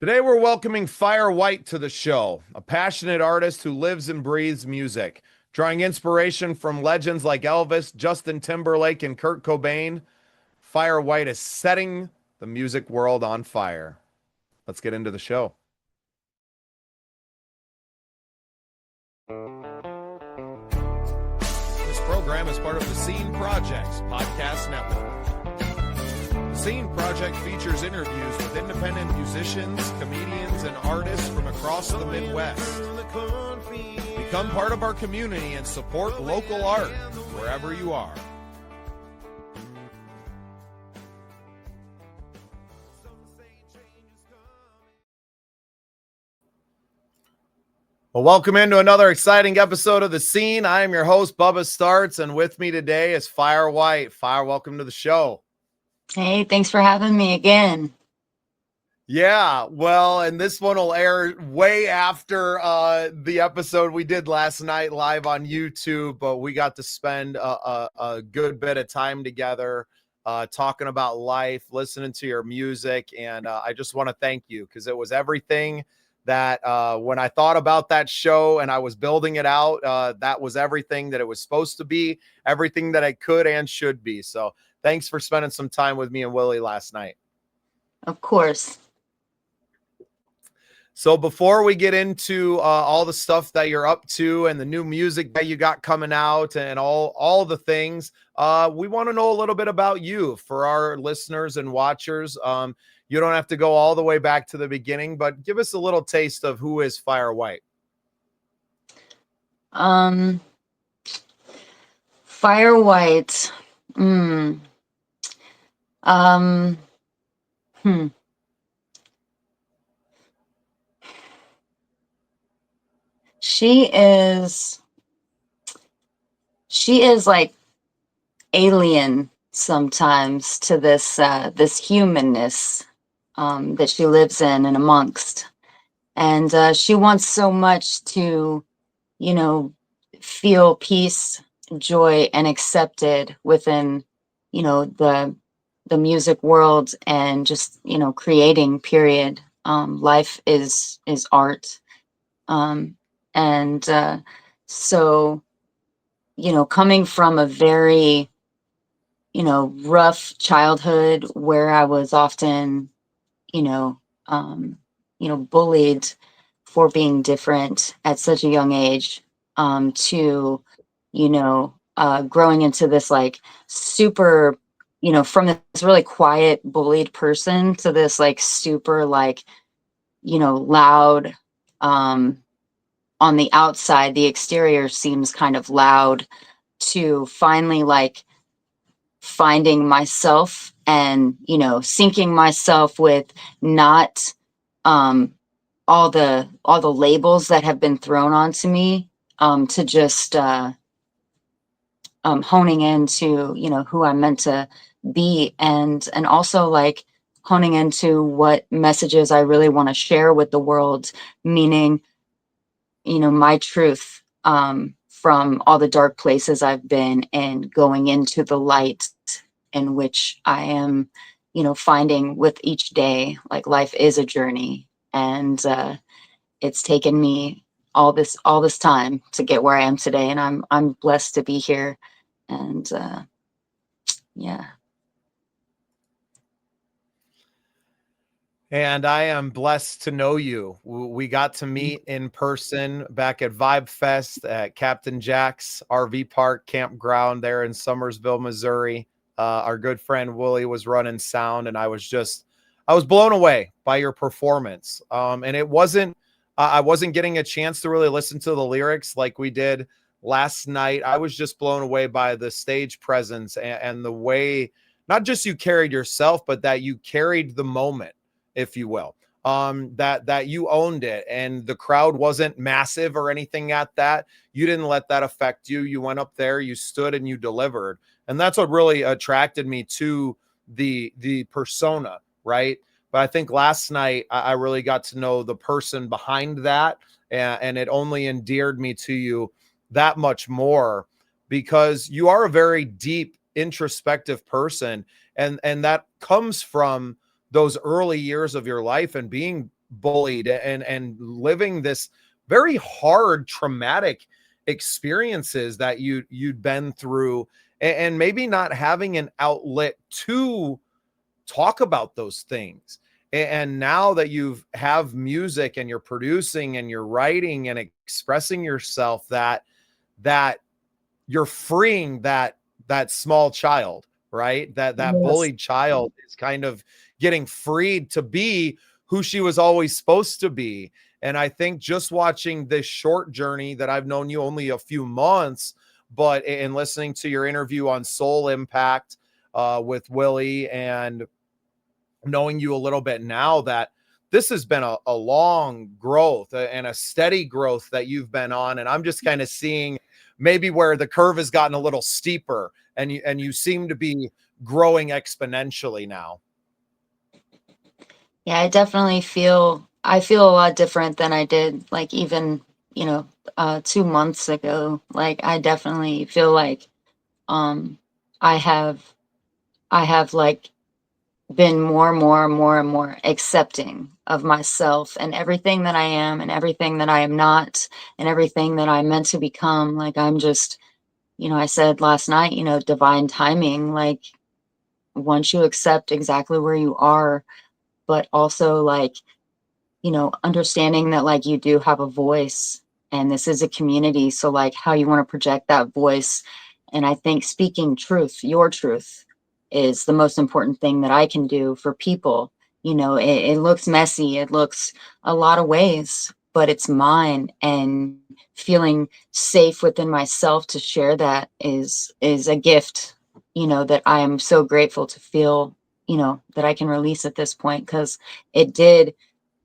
Today, we're welcoming Fyre Wyte to the show, a passionate artist who lives and breathes music, drawing inspiration from legends like Elvis, Justin Timberlake, and Kurt Cobain. Fyre Wyte is setting the music world on fire. Let's get into the show. This program is part of the Scene Projects Podcast Network. The Scene Project features interviews with independent musicians, comedians, and artists from across the Midwest. Become part of our community and support local art wherever you are. Well, welcome into another exciting episode of The Scene. I am your host, Bubba Startz, and with me today is Fyre Wyte. Fyre, welcome to the show. Hey, thanks for having me again. Yeah, well, and this one will air way after the episode we did last night live on YouTube, but we got to spend a good bit of time together talking about life, listening to your music, and I just want to thank you because it was everything that when I thought about that show and I was building it out, that was everything that it was supposed to be, everything that I could and should be. So thanks for spending some time with me and Willie last night. Of course. So before we get into all the stuff that you're up to and the new music that you got coming out and all the things, we want to know a little bit about you for our listeners and watchers. You don't have to go all the way back to the beginning, but give us a little taste of who is Fyre Wyte. Fyre Wyte. She is like alien sometimes to this humanness that she lives in and amongst. And she wants so much to, feel peace, joy, and accepted within, the music world and just, creating, period. Life is art. So, coming from a very, rough childhood where I was often, bullied for being different at such a young age, to, growing into this like super, from this really quiet bullied person to this like super like, loud, on the outside, the exterior seems kind of loud, to finally like finding myself and, syncing myself with not all the labels that have been thrown onto me, to just honing into, who I'm meant to be, and also like honing into what messages I really want to share with the world, meaning, my truth, from all the dark places I've been, and going into the light in which I am, finding with each day. Like life is a journey, and it's taken me all this time to get where I am today, and I'm blessed to be here. And yeah. And I am blessed to know you. We got to meet in person back at Vibe Fest at Captain Jack's RV Park Campground there in Summersville, Missouri. Our good friend Willie was running sound, and I was blown away by your performance. And it wasn't, I wasn't getting a chance to really listen to the lyrics like we did last night. I was just blown away by the stage presence and the way, not just you carried yourself, but that you carried the moment, if you will, that you owned it, and the crowd wasn't massive or anything at that. You didn't let that affect you. You went up there, you stood, and you delivered. And that's what really attracted me to the persona, right? But I think last night I really got to know the person behind that, and it only endeared me to you that much more, because you are a very deep, introspective person, and that comes from those early years of your life and being bullied and living this very hard, traumatic experiences that you'd been through, and maybe not having an outlet to talk about those things. And now that you have music and you're producing and you're writing and expressing yourself, that you're freeing that small child, right? That Yes. bullied child is kind of getting freed to be who she was always supposed to be. And I think just watching this short journey that I've known you only a few months, but in listening to your interview on Soul Impact with Willie, and knowing you a little bit now, that this has been a long growth and a steady growth that you've been on. And I'm just kind of seeing maybe where the curve has gotten a little steeper, and you seem to be growing exponentially now. Yeah, I feel a lot different than I did like even, 2 months ago. Like I definitely feel like um I have I have like been more accepting of myself and everything that I am and everything that I am not and everything that I'm meant to become. Like I'm just, I said last night, divine timing. Like once you accept exactly where you are, but also like, understanding that like you do have a voice and this is a community. So like how you want to project that voice. And I think speaking truth, your truth, is the most important thing that I can do for people. It looks messy, it looks a lot of ways, but it's mine. And feeling safe within myself to share that is a gift, that I am so grateful to feel, that I can release at this point. Because it did,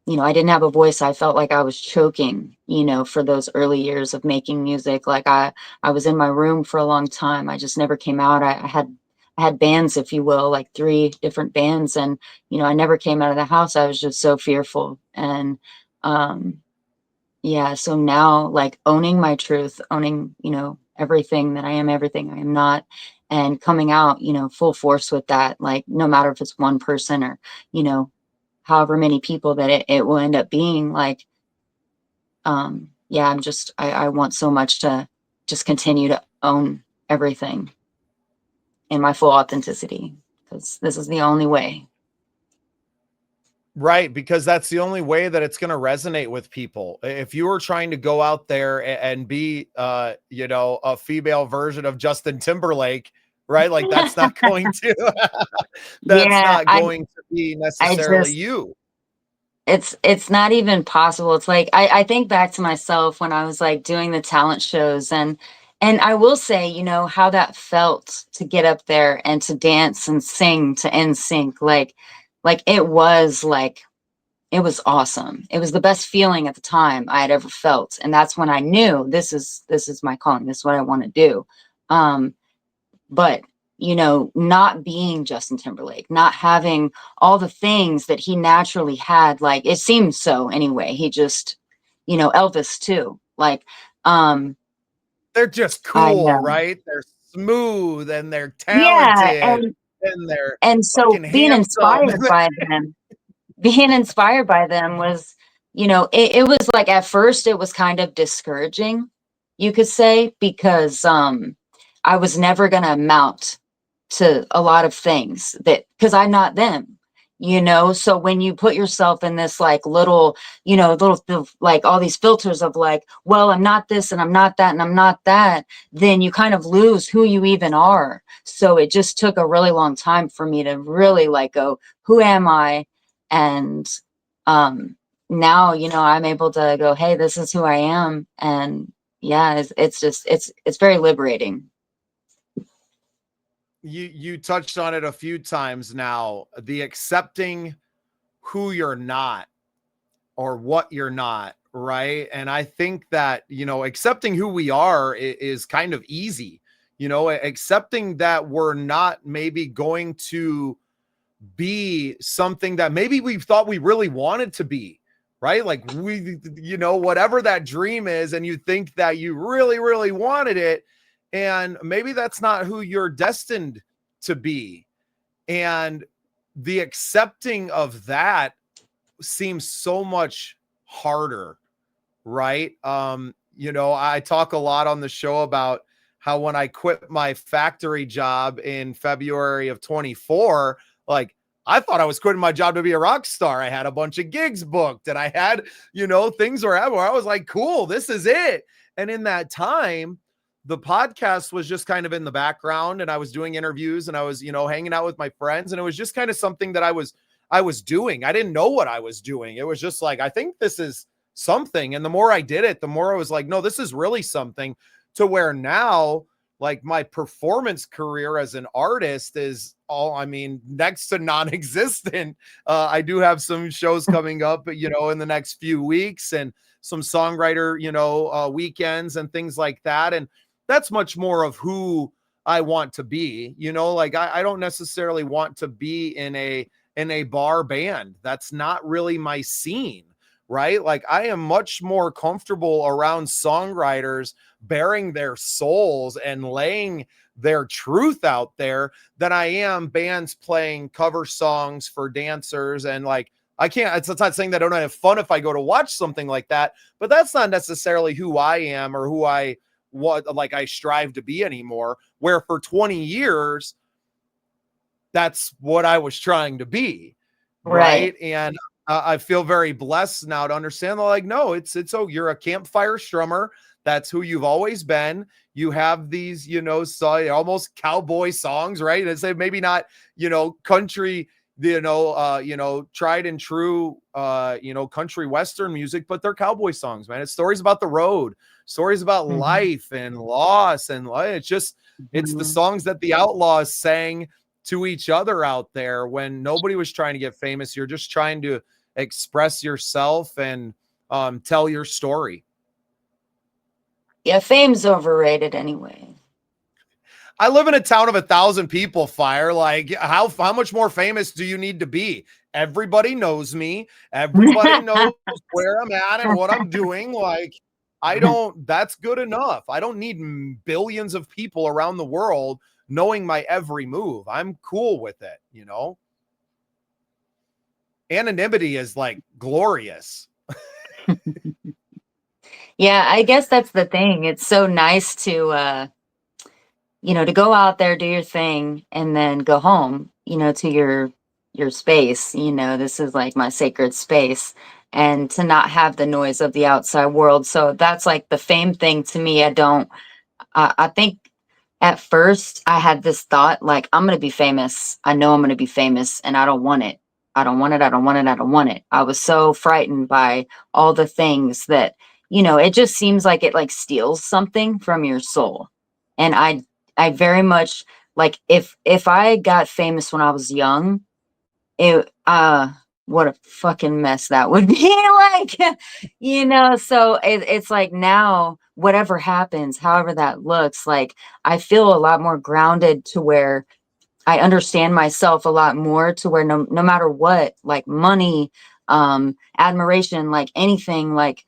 I didn't have a voice. I felt like I was choking, for those early years of making music. Like I was in my room for a long time. I just never came out. I had bands, if you will, like 3 different bands. And, I never came out of the house. I was just so fearful. And, yeah, so now like owning my truth, owning, everything that I am, everything I am not, and coming out, full force with that, like no matter if it's one person or, you know, however many people that it will end up being, like yeah, I want so much to just continue to own everything in my full authenticity, because this is the only way. Right, because that's the only way that it's going to resonate with people. If you were trying to go out there and be, a female version of Justin Timberlake, right? Like that's not going to, that's Yeah, not going to be I necessarily just you. it's not even possible. It's like I think back to myself when I was like doing the talent shows, and I will say, how that felt to get up there and to dance and sing to NSYNC. Like it was awesome. It was the best feeling at the time I had ever felt. And that's when I knew this is my calling. This is what I want to do. But not being Justin Timberlake, not having all the things that he naturally had, like it seems so anyway. He just, Elvis too. Like, They're just I cool, right? They're smooth and they're yeah, talented and they're and so fucking handsome. being inspired by them was, it was like at first it was kind of discouraging, you could say, because I was never gonna amount to a lot of things, that because I'm not them. So when you put yourself in this like little, like all these filters of like, well, I'm not this and I'm not that and I'm not that, then you kind of lose who you even are. So it just took a really long time for me to really like go, who am I? And now, I'm able to go, hey, this is who I am. And yeah, it's just it's very liberating. You touched on it a few times now, the accepting who you're not or what you're not, right? And I think that, accepting who we are is kind of easy, accepting that we're not maybe going to be something that maybe we thought we really wanted to be, right? Like whatever that dream is, and you think that you really, really wanted it, and maybe that's not who you're destined to be. And the accepting of that seems so much harder, right? I talk a lot on the show about how when I quit my factory job in February of 24, like I thought I was quitting my job to be a rock star. I had a bunch of gigs booked and I had, things where I was like, cool, this is it. And in that time, the podcast was just kind of in the background and I was doing interviews and I was, hanging out with my friends. And it was just kind of something that I was doing. I didn't know what I was doing. It was just like, I think this is something. And the more I did it, the more I was like, no, this is really something, to where now, like, my performance career as an artist is next to non-existent. I do have some shows coming up, in the next few weeks, and some songwriter, weekends and things like that. And that's much more of who I want to be, like I don't necessarily want to be in a bar band. That's not really my scene, right? Like I am much more comfortable around songwriters bearing their souls and laying their truth out there than I am bands playing cover songs for dancers. And like, it's not saying that I don't have fun if I go to watch something like that, but that's not necessarily who I am or who I strive to be anymore. Where for 20 years, that's what I was trying to be. Right. And I feel very blessed now to understand that, like, no, you're a campfire strummer. That's who you've always been. You have these, almost cowboy songs, right? And say maybe not, country, tried and true, country Western music, but they're cowboy songs, man. It's stories about the road, stories about life and loss. And it's the songs that the Outlaws sang to each other out there when nobody was trying to get famous. You're just trying to express yourself and tell your story. Yeah, fame's overrated anyway. I live in a town of 1,000 people, Fyre. Like, how much more famous do you need to be? Everybody knows me. Everybody knows where I'm at and what I'm doing. Like, that's good enough. I don't need billions of people around the world knowing my every move. I'm cool with it, Anonymity is like glorious. Yeah, I guess that's the thing. It's so nice to to go out there, do your thing, and then go home, to your space. This is like my sacred space, and to not have the noise of the outside world. So that's like the fame thing to me. I think at first I had this thought, like, I'm going to be famous. I know I'm going to be famous, and I don't want it. I don't want it. I don't want it. I don't want it. I was so frightened by all the things that, it just seems like it like steals something from your soul. And I very much like, if I got famous when I was young, it what a fucking mess that would be. Like, so it's like, now whatever happens, however that looks, like I feel a lot more grounded, to where I understand myself a lot more, to where no matter what, like money, admiration, like anything, like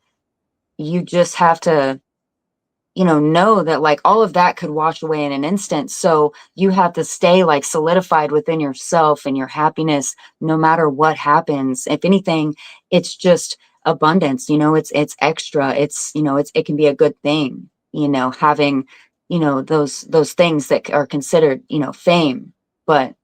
you just have to know that like all of that could wash away in an instant. So you have to stay like solidified within yourself and your happiness, no matter what happens. If anything, it's just abundance, it's extra. It can be a good thing, having, those things that are considered, fame. But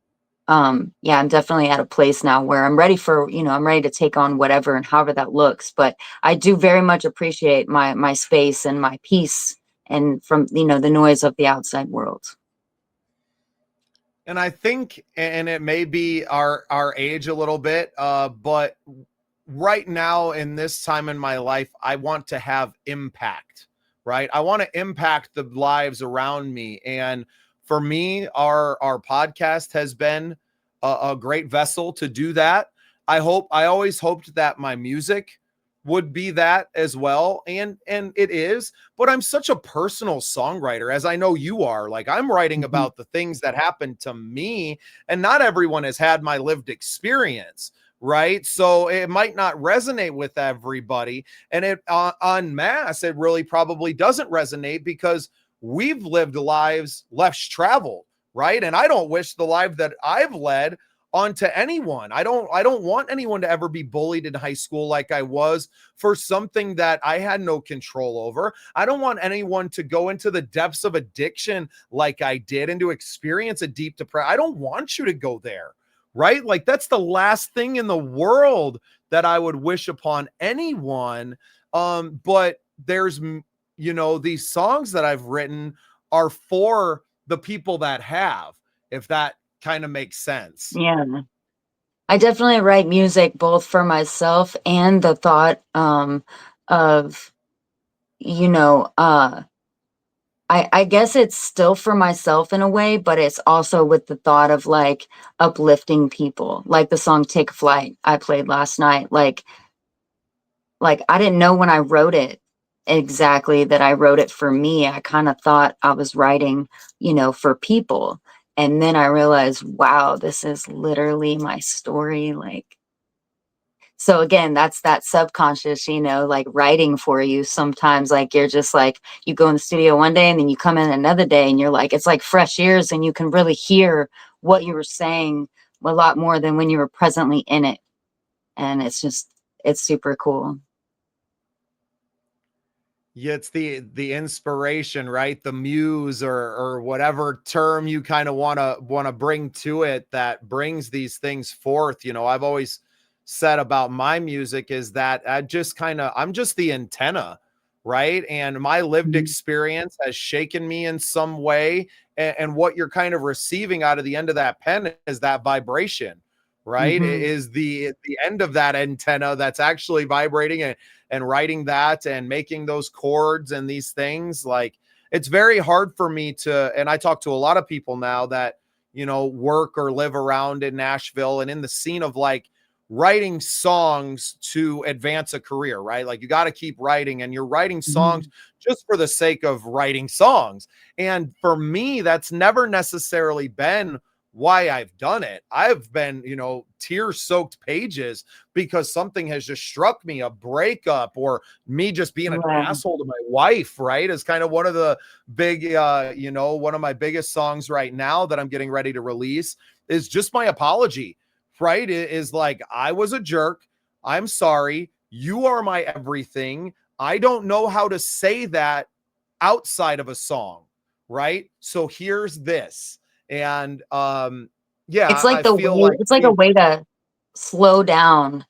yeah, I'm definitely at a place now where I'm ready to take on whatever and however that looks. But I do very much appreciate my space and my peace, and from, the noise of the outside world. And I think, and it may be our age a little bit, but right now in this time in my life, I want to have impact, right? I want to impact the lives around me. And for me, our podcast has been a great vessel to do that. I always hoped that my music would be that as well. And it is, but I'm such a personal songwriter, as I know you are. Like, I'm writing about the things that happened to me, and not everyone has had my lived experience. Right. So it might not resonate with everybody. And it en masse, it really probably doesn't resonate, because we've lived lives less traveled. Right. And I don't wish the life that I've led onto anyone. I don't want anyone to ever be bullied in high school like I was for something that I had no control over. I don't want anyone to go into the depths of addiction like I did and to experience a deep depression. I don't want you to go there, right? Like that's the last thing in the world that I would wish upon anyone. But there's, you know, these songs that I've written are for the people that have, if that kind of makes sense. Yeah. I definitely write music both for myself and the thought of, you know, I guess it's still for myself in a way, but it's also with the thought of like uplifting people, like the song Take Flight I played last night. Like I didn't know when I wrote it exactly that I wrote it for me. I kind of thought I was writing, you know, for people. And then I realized, wow, this is literally my story. Like, so again, that's that subconscious, you know, like writing for you. Sometimes like you're just like, you go in the studio one day and then you come in another day and you're like, it's like fresh ears and you can really hear what you were saying a lot more than when you were presently in it. And it's just, it's super cool. Yeah, it's the inspiration, right? The muse or whatever term you kind of want to bring to it that brings these things forth. You know, I've always said about my music is that I'm just the antenna, right? And my lived Mhm. experience has shaken me in some way. And what you're kind of receiving out of the end of that pen is that vibration, right? It Mhm. is the end of that antenna that's actually vibrating and writing that and making those chords and these things. Like it's very hard for me to, and I talk to a lot of people now that, you know, work or live around in Nashville and in the scene of like writing songs to advance a career, right? Like you got to keep writing and you're writing songs Mhm. just for the sake of writing songs. And for me, that's never necessarily been why I've done it. I've been, you know, tear-soaked pages because something has just struck me, a breakup or me just being an Yeah. asshole to my wife, right? Is kind of one of the big, you know, one of my biggest songs right now that I'm getting ready to release is just my apology, right? It is like, I was a jerk. I'm sorry. You are my everything. I don't know how to say that outside of a song, right? So here's this. And It's yeah, like I the feel way, like it's like a way to slow down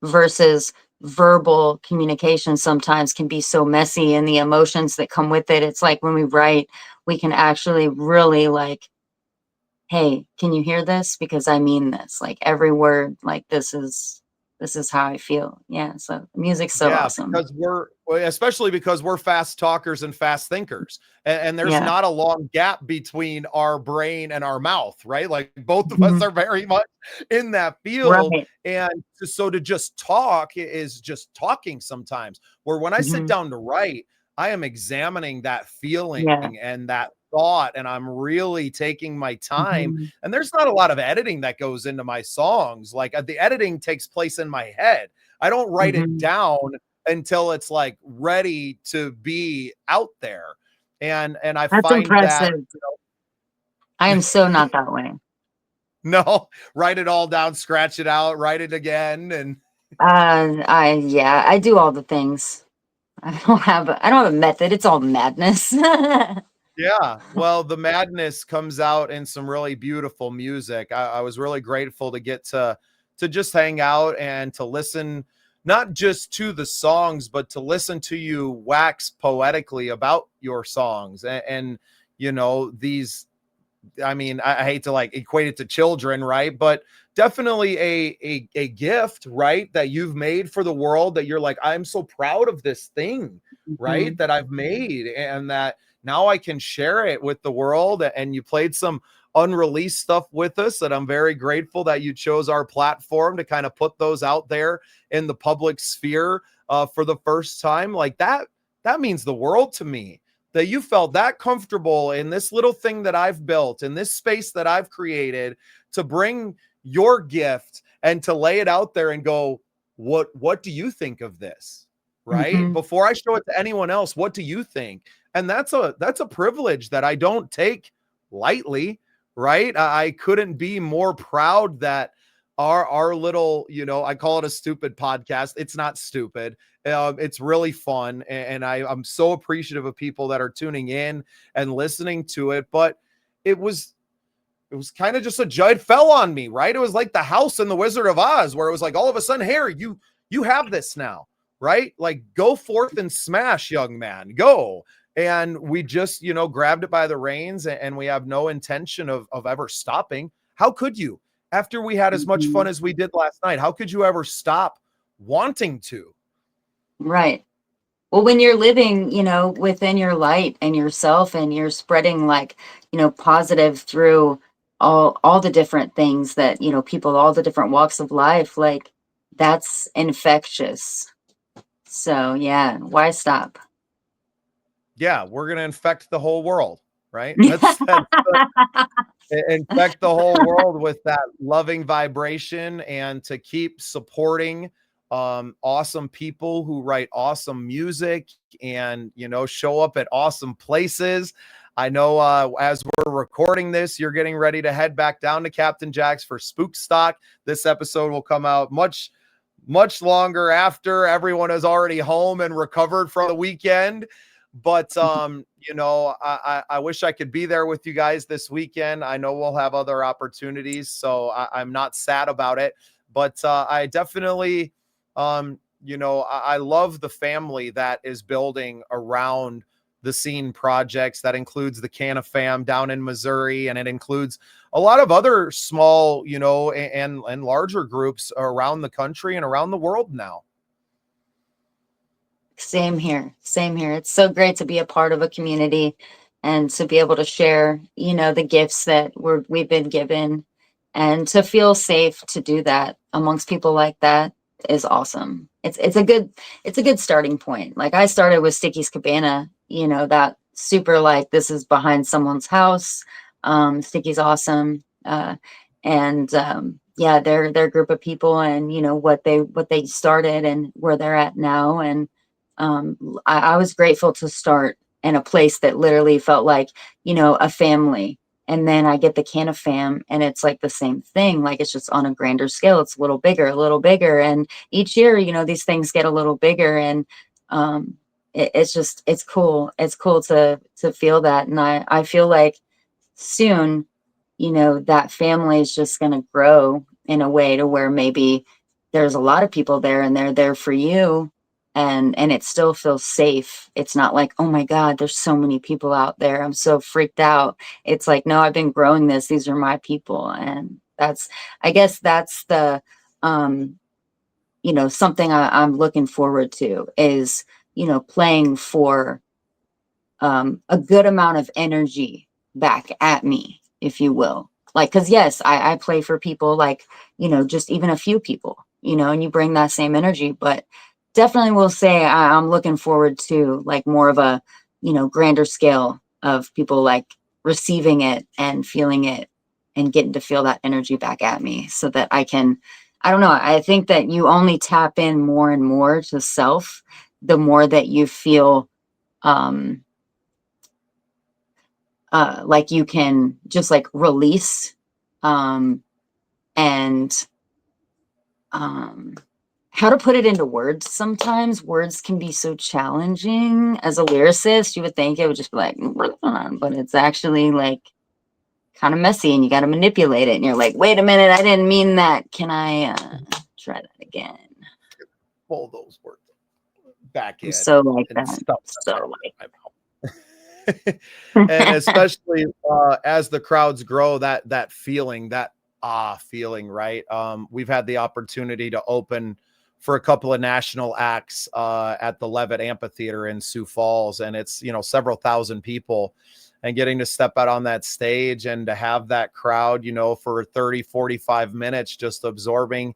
versus verbal communication sometimes can be so messy and the emotions that come with it. It's like when we write, we can actually really like, hey, can you hear this? Because I mean this. Like every word, like this is how I feel. Yeah. So music's so yeah, awesome. because especially because we're fast talkers and fast thinkers. And there's Yeah. not a long gap between our brain and our mouth, right? Like both of us Mhm. are very much in that field. Right. And so to just talk is just talking sometimes. Where when I sit Hmm. down to write, I am examining that feeling Yeah. and that thought, and I'm really taking my time. Hmm. And there's not a lot of editing that goes into my songs. Like the editing takes place in my head. I don't write it Hmm. down until it's like ready to be out there. And I That's find that, impressive. I am so not that way. no, write it all down, scratch it out, write it again. And Yeah, I do all the things. I don't have a method. It's all madness. yeah, well, the madness comes out in some really beautiful music. I was really grateful to get to just hang out and to listen, not just to the songs, but to listen to you wax poetically about your songs. And you know, these, I mean, I hate to like equate it to children, right? But definitely a gift, right? That you've made for the world that you're like, I'm so proud of this thing, right? Mhm. That I've made and that now I can share it with the world. And you played some unreleased stuff with us that I'm very grateful that you chose our platform to kind of put those out there in the public sphere for the first time. Like that means the world to me that you felt that comfortable in this little thing that I've built, in this space that I've created, to bring your gift and to lay it out there and go, what do you think of this? Right? Mhm. Before I show it to anyone else, what do you think? And that's a privilege that I don't take lightly, right? I couldn't be more proud that our little, you know, I call it a stupid podcast. It's not stupid. It's really fun. And I'm so appreciative of people that are tuning in and listening to it. But it was kind of just it fell on me, right? It was like the house in the Wizard of Oz, where it was like all of a sudden, Harry, you have this now, right? Like, go forth and smash, young man, go. And we just, you know, grabbed it by the reins, and we have no intention of ever stopping. How could you? After we had as much fun as we did last night, how could you ever stop wanting to? Right. Well, when you're living, you know, within your light and yourself, and you're spreading like, you know, positive through all the different things that, you know, people, all the different walks of life, like that's infectious. So yeah, why stop? Yeah, we're gonna infect the whole world, right? That's infect the whole world with that loving vibration, and to keep supporting awesome people who write awesome music, and, you know, show up at awesome places. I know as we're recording this, you're getting ready to head back down to Captain Jack's for Spook Stock. This episode will come out much longer after everyone is already home and recovered from the weekend. But you know, I wish I could be there with you guys this weekend. I know we'll have other opportunities, so I'm not sad about it. But I definitely, you know, I love the family that is building around the Scene projects. That includes the Canna Fam down in Missouri, and it includes a lot of other small, you know, and larger groups around the country and around the world now. Same here. Same here. It's so great to be a part of a community and to be able to share, you know, the gifts that we've been given, and to feel safe to do that amongst people like that is awesome. It's a good starting point. Like, I started with Sticky's Cabana, you know, that super, like, this is behind someone's house. Sticky's awesome. And yeah, their group of people, and you know what they started and where they're at now. And I was grateful to start in a place that literally felt like, you know, a family. And then I get the Canna Fam, and it's like the same thing. Like, it's just on a grander scale. It's a little bigger, a little bigger. And each year, you know, these things get a little bigger. And it's just, it's cool. It's cool to feel that. And I feel like soon, you know, that family is just going to grow in a way to where maybe there's a lot of people there, and they're there for you, and it still feels safe. It's not like, oh my God, there's so many people out there, I'm so freaked out. It's like, no, I've been growing this. These are my people. And I guess that's the, you know, something I'm looking forward to is, you know, playing for a good amount of energy back at me, if you will. Like, because yes, I play for people, like, you know, just even a few people, you know, and you bring that same energy. But definitely will say I'm looking forward to like more of a, you know, grander scale of people like receiving it and feeling it and getting to feel that energy back at me, so that I don't know, I think that you only tap in more and more to self the more that you feel um like you can just like release, um and um how to put it into words. Sometimes words can be so challenging. As a lyricist, you would think it would just be like, but it's actually like kind of messy, and you got to manipulate it, and you're like, wait a minute, I didn't mean that. Can I try that again? Pull those words back in So like and that. stuff So like my mouth. And especially as the crowds grow, that feeling, that feeling, right? We've had the opportunity to open for a couple of national acts at the Levitt Amphitheater in Sioux Falls, and it's, you know, several thousand people, and getting to step out on that stage and to have that crowd, you know, for 30, 45 minutes, just absorbing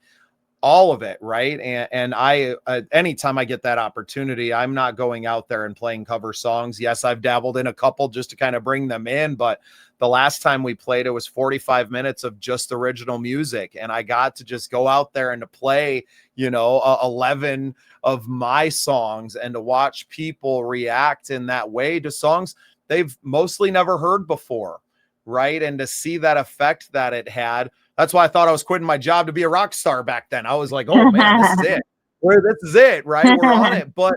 all of it, right? And I anytime I get that opportunity, I'm not going out there and playing cover songs. Yes, I've dabbled in a couple just to kind of bring them in, but the last time we played, it was 45 minutes of just original music, and I got to just go out there and to play, you know, 11 of my songs, and to watch people react in that way to songs they've mostly never heard before, right? And to see that effect that it had, That's why I thought I was quitting my job to be a rock star back then. I was like, oh man, this is it. This is it, right? We're on it. But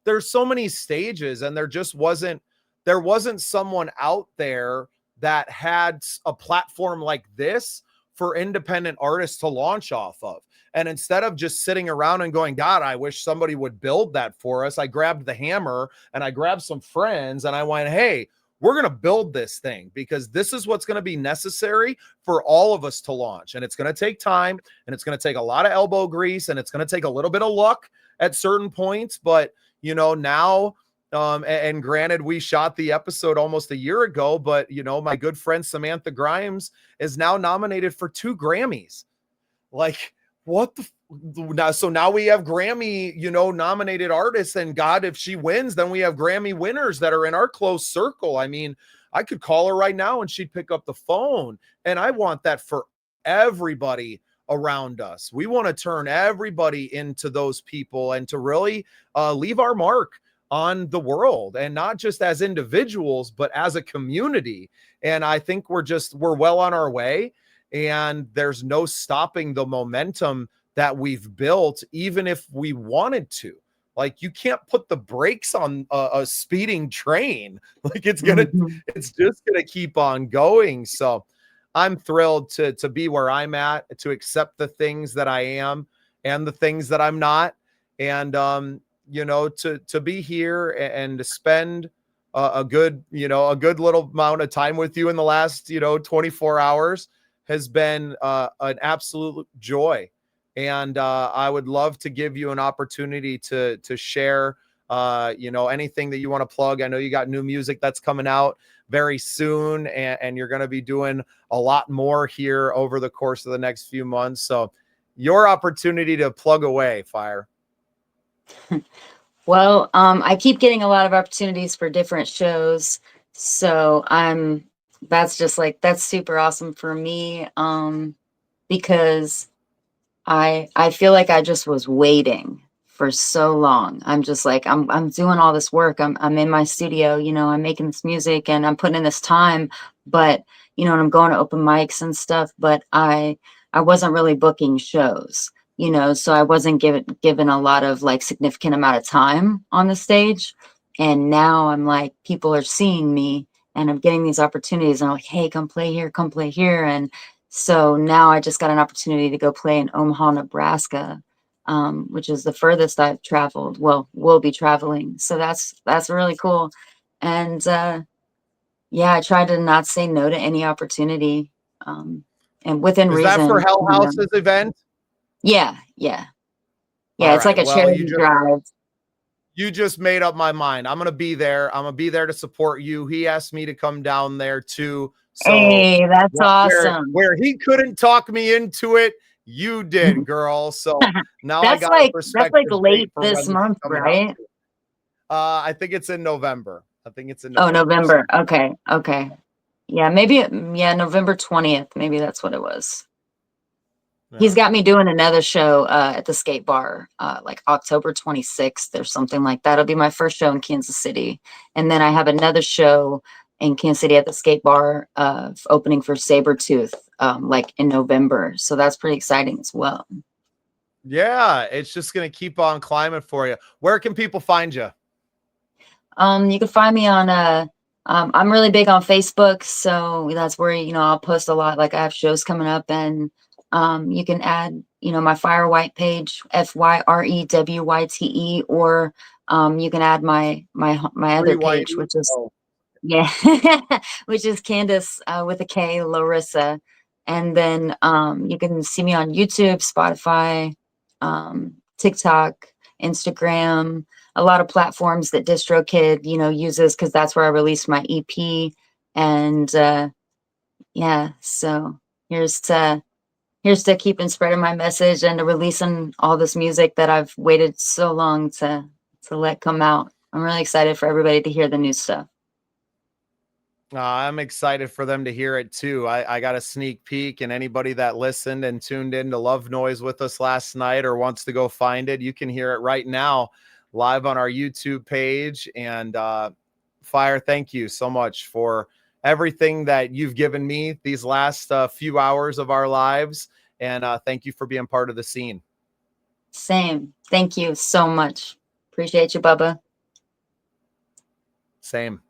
there's so many stages, and there wasn't someone out there that had a platform like this for independent artists to launch off of. And instead of just sitting around and going, God, I wish somebody would build that for us, I grabbed the hammer and I grabbed some friends and I went, hey, we're going to build this thing, because this is what's going to be necessary for all of us to launch. And it's going to take time, and it's going to take a lot of elbow grease, and it's going to take a little bit of luck at certain points. But, you know, now, and granted, we shot the episode almost a year ago, but, you know, my good friend Samantha Grimes is now nominated for 2 Grammys. Like, what the now? So now we have Grammy, you know, nominated artists, and God, if she wins, then we have Grammy winners that are in our close circle. I mean, I could call her right now and she'd pick up the phone, and I want that for everybody around us. We want to turn everybody into those people and to really leave our mark on the world, and not just as individuals, but as a community. And I think we're well on our way. And there's no stopping the momentum that we've built, even if we wanted to. Like, you can't put the brakes on a speeding train. Like, it's just gonna keep on going. So I'm thrilled to be where I'm at, to accept the things that I am and the things that I'm not. And you know, to be here and to spend a good little amount of time with you in the last, 24 hours has been an absolute joy. And I would love to give you an opportunity to share, anything that you want to plug. I know you got new music that's coming out very soon, and you're going to be doing a lot more here over the course of the next few months. So your opportunity to plug away, Fyre. Well, I keep getting a lot of opportunities for different shows. So that's super awesome for me. Because I feel like I just was waiting for so long. I'm just like, I'm doing all this work. I'm in my studio, you know, I'm making this music and I'm putting in this time, but and I'm going to open mics and stuff, but I wasn't really booking shows, so I wasn't given a lot of like significant amount of time on the stage. And now I'm like, people are seeing me and I'm getting these opportunities, and I'm like, hey, come play here, come play here. And so now I just got an opportunity to go play in Omaha, Nebraska, which is the furthest I've traveled. Well, we'll be traveling. So that's really cool. And yeah, I try to not say no to any opportunity. And within Is reason. that for Hell House's event? Yeah. All It's like a charity drive. You just made up my mind. I'm going to be there. I'm going to be there to support you. He asked me to come down there too. So hey, that's awesome. Where he couldn't talk me into it, you did, girl. So now that's I got like perspective. That's like late this month, right? I think it's in November. Oh, November. Okay. Yeah, maybe. Yeah, November 20th. Maybe that's what it was. Yeah. He's got me doing another show at the skate bar, like October 26th or something like that. It'll be my first show in Kansas City. And then I have another show in Kansas City at the skate bar opening for Sabretooth, like in November. So that's pretty exciting as well. Yeah, it's just going to keep on climbing for you. Where can people find you? You can find me on I'm really big on Facebook, so that's where I'll post a lot. Like I have shows coming up, and you can add my Fyre Wyte page, FYREWYTE, or you can add my other page, which is which is Candace with a K, Larissa. And then you can see me on YouTube, Spotify, TikTok, Instagram, a lot of platforms that DistroKid, uses, because that's where I released my EP. And yeah, so here's to keeping spreading my message and to releasing all this music that I've waited so long to let come out. I'm really excited for everybody to hear the new stuff. I'm excited for them to hear it too. I got a sneak peek, and anybody that listened and tuned in to Love Noise with us last night or wants to go find it, you can hear it right now live on our YouTube page. And Fyre, thank you so much for everything that you've given me these last few hours of our lives. And thank you for being part of the scene. Same. Thank you so much. Appreciate you, Bubba. Same.